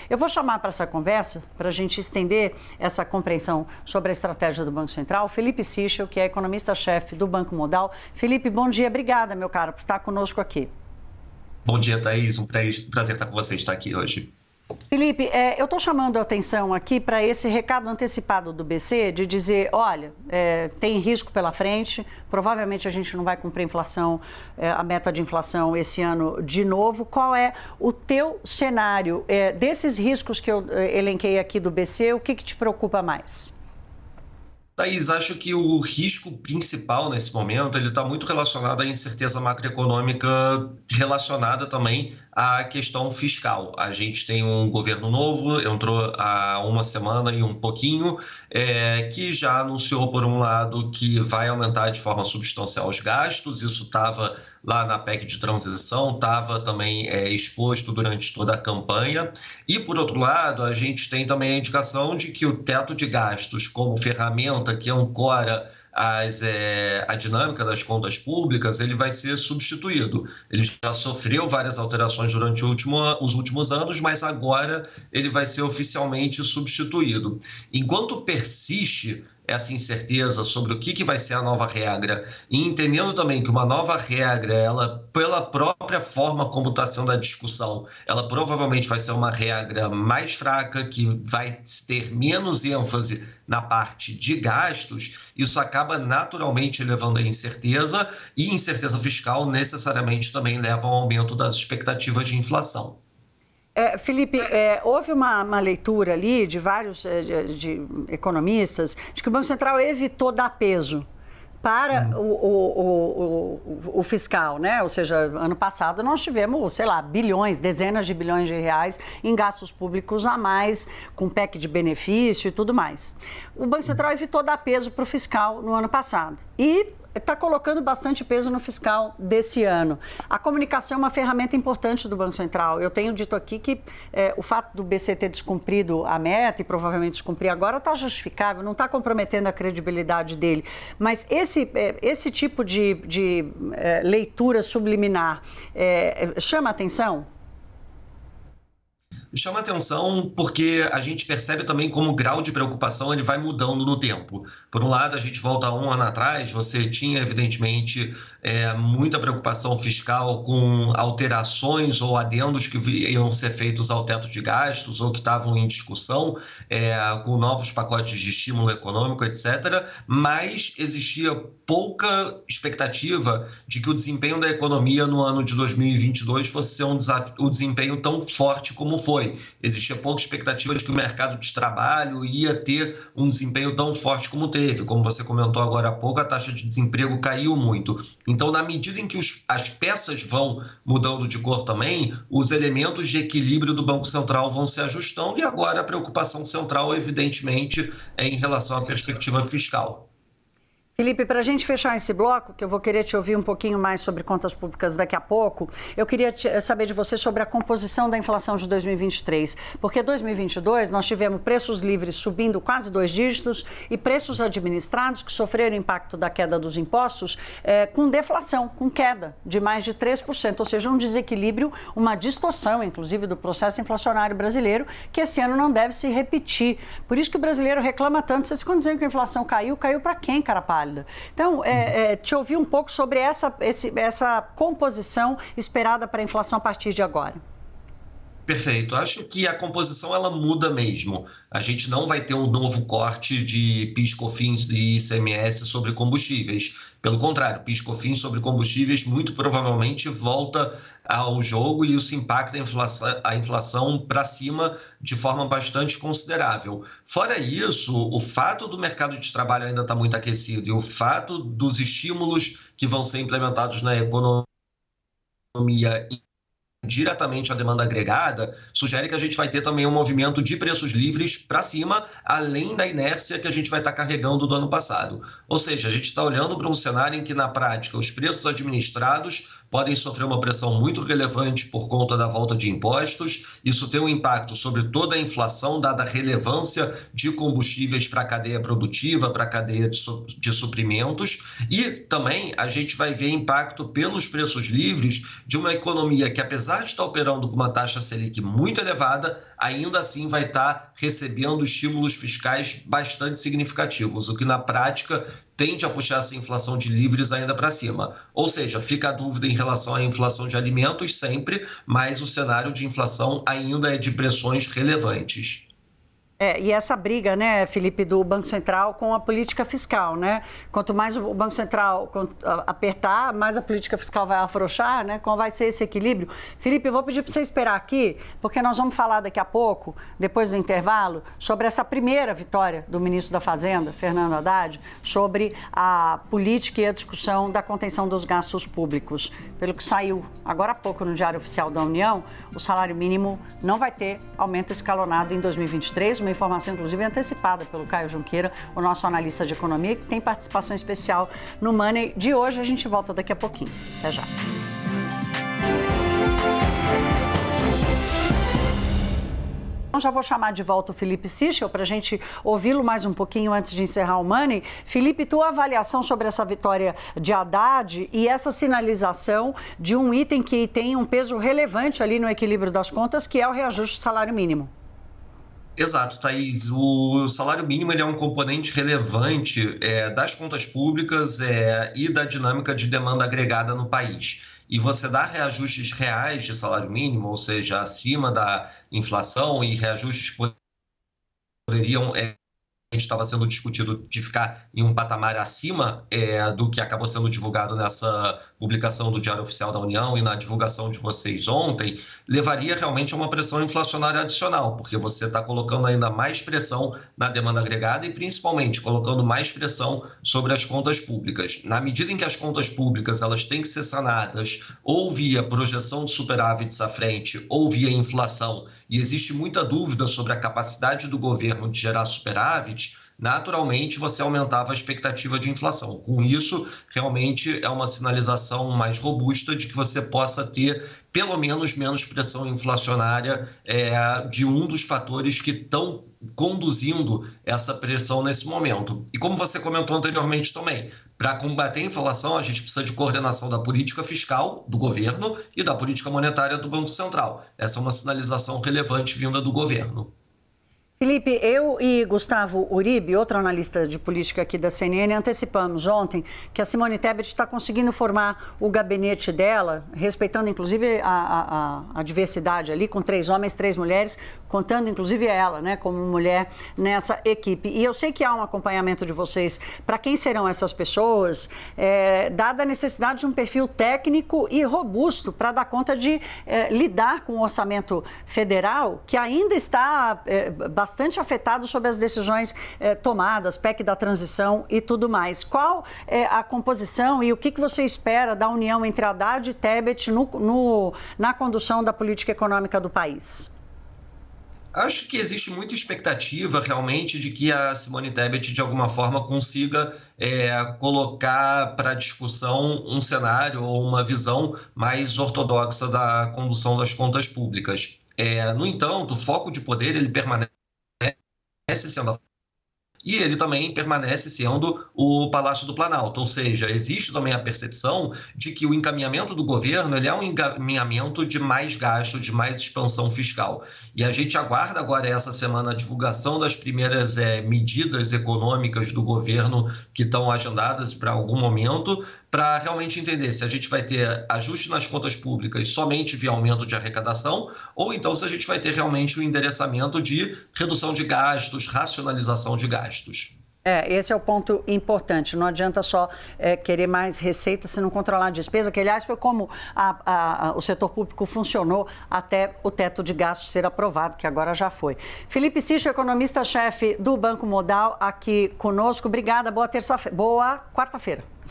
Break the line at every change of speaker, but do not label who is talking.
Eu vou chamar para essa conversa, para a gente estender essa compreensão sobre a estratégia do Banco Central, Felipe Sichel, que é economista-chefe do Banco Modal. Felipe, bom dia. Obrigada, meu caro, por estar conosco aqui.
Bom dia, Thaís. Um prazer estar com você, estar aqui hoje.
Felipe, eu estou chamando a atenção aqui para esse recado antecipado do BC de dizer, olha, tem risco pela frente, provavelmente a gente não vai cumprir a meta de inflação esse ano de novo. Qual é o teu cenário desses riscos que eu elenquei aqui do BC, o que te preocupa mais?
Thaís, acho que o risco principal nesse momento ele está muito relacionado à incerteza macroeconômica relacionada também à questão fiscal. A gente tem um governo novo, entrou há uma semana e um pouquinho, que já anunciou, por um lado, que vai aumentar de forma substancial os gastos. Isso estava lá na PEC de transição, estava também exposto durante toda a campanha. E, por outro lado, a gente tem também a indicação de que o teto de gastos como ferramenta que ancora a dinâmica das contas públicas, ele vai ser substituído. Ele já sofreu várias alterações durante os últimos anos, mas agora ele vai ser oficialmente substituído. Enquanto persiste essa incerteza sobre o que vai ser a nova regra, e entendendo também que uma nova regra, ela, pela própria forma como está sendo a discussão, ela provavelmente vai ser uma regra mais fraca, que vai ter menos ênfase na parte de gastos, isso acaba naturalmente elevando a incerteza, e incerteza fiscal necessariamente também leva ao aumento das expectativas de inflação.
Felipe, houve uma leitura ali de vários de economistas de que o Banco Central evitou dar peso para o fiscal, né? Ou seja, ano passado nós tivemos, sei lá, bilhões, dezenas de bilhões de reais em gastos públicos a mais, com PEC de benefício e tudo mais. O Banco Central evitou dar peso para o fiscal no ano passado e está colocando bastante peso no fiscal desse ano. A comunicação é uma ferramenta importante do Banco Central. Eu tenho dito aqui que o fato do BC ter descumprido a meta e provavelmente descumprir agora está justificável, não está comprometendo a credibilidade dele. Mas esse tipo de leitura subliminar chama atenção?
Chama atenção porque a gente percebe também como o grau de preocupação ele vai mudando no tempo. Por um lado, a gente volta a um ano atrás, você tinha, evidentemente, muita preocupação fiscal com alterações ou adendos que iam ser feitos ao teto de gastos ou que estavam em discussão, com novos pacotes de estímulo econômico, etc. Mas existia pouca expectativa de que o desempenho da economia no ano de 2022 fosse ser um desempenho tão forte como foi. Existia pouca expectativa de que o mercado de trabalho ia ter um desempenho tão forte como teve. Como você comentou agora há pouco, a taxa de desemprego caiu muito. Então, na medida em que as peças vão mudando de cor também, os elementos de equilíbrio do Banco Central vão se ajustando e agora a preocupação central, evidentemente, é em relação à perspectiva fiscal.
Felipe, para a gente fechar esse bloco, que eu vou querer te ouvir um pouquinho mais sobre contas públicas daqui a pouco, eu queria saber de você sobre a composição da inflação de 2023, porque 2022 nós tivemos preços livres subindo quase 2 dígitos e preços administrados que sofreram impacto da queda dos impostos com deflação, com queda de mais de 3%, ou seja, um desequilíbrio, uma distorção, inclusive, do processo inflacionário brasileiro, que esse ano não deve se repetir. Por isso que o brasileiro reclama tanto. Vocês ficam dizendo que a inflação caiu para quem, cara pálida? Então, te ouvir um pouco sobre essa composição esperada para a inflação a partir de agora.
Perfeito. Acho que a composição ela muda mesmo. A gente não vai ter um novo corte de PIS, COFINS e ICMS sobre combustíveis. Pelo contrário, PIS, COFINS sobre combustíveis muito provavelmente volta ao jogo e isso impacta a inflação para cima de forma bastante considerável. Fora isso, o fato do mercado de trabalho ainda estar muito aquecido e o fato dos estímulos que vão ser implementados na economia diretamente à demanda agregada, sugere que a gente vai ter também um movimento de preços livres para cima, além da inércia que a gente vai estar carregando do ano passado. Ou seja, a gente está olhando para um cenário em que, na prática, os preços administrados podem sofrer uma pressão muito relevante por conta da volta de impostos. Isso tem um impacto sobre toda a inflação, dada a relevância de combustíveis para a cadeia produtiva, para a cadeia de suprimentos. E também a gente vai ver impacto pelos preços livres de uma economia que, apesar apesar de estar operando com uma taxa Selic muito elevada, ainda assim vai estar recebendo estímulos fiscais bastante significativos, o que na prática tende a puxar essa inflação de livres ainda para cima. Ou seja, fica a dúvida em relação à inflação de alimentos sempre, mas o cenário de inflação ainda é de pressões relevantes.
E essa briga, né, Felipe, do Banco Central com a política fiscal, né? Quanto mais o Banco Central apertar, mais a política fiscal vai afrouxar, né? Como vai ser esse equilíbrio? Felipe, eu vou pedir para você esperar aqui, porque nós vamos falar daqui a pouco, depois do intervalo, sobre essa primeira vitória do ministro da Fazenda, Fernando Haddad, sobre a política e a discussão da contenção dos gastos públicos. Pelo que saiu agora há pouco no Diário Oficial da União, o salário mínimo não vai ter aumento escalonado em 2023, uma informação, inclusive, antecipada pelo Caio Junqueira, o nosso analista de economia, que tem participação especial no Money de hoje. A gente volta daqui a pouquinho. Até já. Já vou chamar de volta o Felipe Sichel para a gente ouvi-lo mais um pouquinho antes de encerrar o Money. Felipe, tua avaliação sobre essa vitória de Haddad e essa sinalização de um item que tem um peso relevante ali no equilíbrio das contas, que é o reajuste do salário mínimo.
Exato, Thaís. O salário mínimo ele é um componente relevante das contas públicas e da dinâmica de demanda agregada no país. E você dá reajustes reais de salário mínimo, ou seja, acima da inflação, e reajustes poderiam... estava sendo discutido de ficar em um patamar acima do que acabou sendo divulgado nessa publicação do Diário Oficial da União e na divulgação de vocês ontem, levaria realmente a uma pressão inflacionária adicional, porque você está colocando ainda mais pressão na demanda agregada e principalmente colocando mais pressão sobre as contas públicas. Na medida em que as contas públicas elas têm que ser sanadas ou via projeção de superávites à frente ou via inflação, e existe muita dúvida sobre a capacidade do governo de gerar superávit, naturalmente você aumentava a expectativa de inflação. Com isso, realmente é uma sinalização mais robusta de que você possa ter pelo menos menos pressão inflacionária de um dos fatores que estão conduzindo essa pressão nesse momento. E como você comentou anteriormente também, para combater a inflação, a gente precisa de coordenação da política fiscal do governo e da política monetária do Banco Central. Essa é uma sinalização relevante vinda do governo.
Felipe, eu e Gustavo Uribe, outro analista de política aqui da CNN, antecipamos ontem que a Simone Tebet está conseguindo formar o gabinete dela, respeitando inclusive a diversidade ali, com 3 homens, 3 mulheres, contando inclusive ela, né, como mulher nessa equipe. E eu sei que há um acompanhamento de vocês para quem serão essas pessoas, dada a necessidade de um perfil técnico e robusto para dar conta de lidar com o orçamento federal, que ainda está bastante afetado sobre as decisões tomadas, PEC da transição e tudo mais. Qual é a composição e o que você espera da união entre Haddad e Tebet na condução da política econômica do país?
Acho que existe muita expectativa realmente de que a Simone Tebet de alguma forma consiga colocar para discussão um cenário ou uma visão mais ortodoxa da condução das contas públicas. No entanto, o foco de poder ele permanece sendo e ele também permanece sendo o Palácio do Planalto, ou seja, existe também a percepção de que o encaminhamento do governo ele é um encaminhamento de mais gasto, de mais expansão fiscal. E a gente aguarda agora essa semana a divulgação das primeiras medidas econômicas do governo que estão agendadas para algum momento, para realmente entender se a gente vai ter ajuste nas contas públicas somente via aumento de arrecadação, ou então se a gente vai ter realmente um endereçamento de redução de gastos, racionalização de gastos.
Esse é o ponto importante. Não adianta só querer mais receita se não controlar a despesa, que, aliás, foi como o setor público funcionou até o teto de gastos ser aprovado, que agora já foi. Felipe Sichel, economista-chefe do Banco Modal, aqui conosco. Obrigada, boa quarta-feira.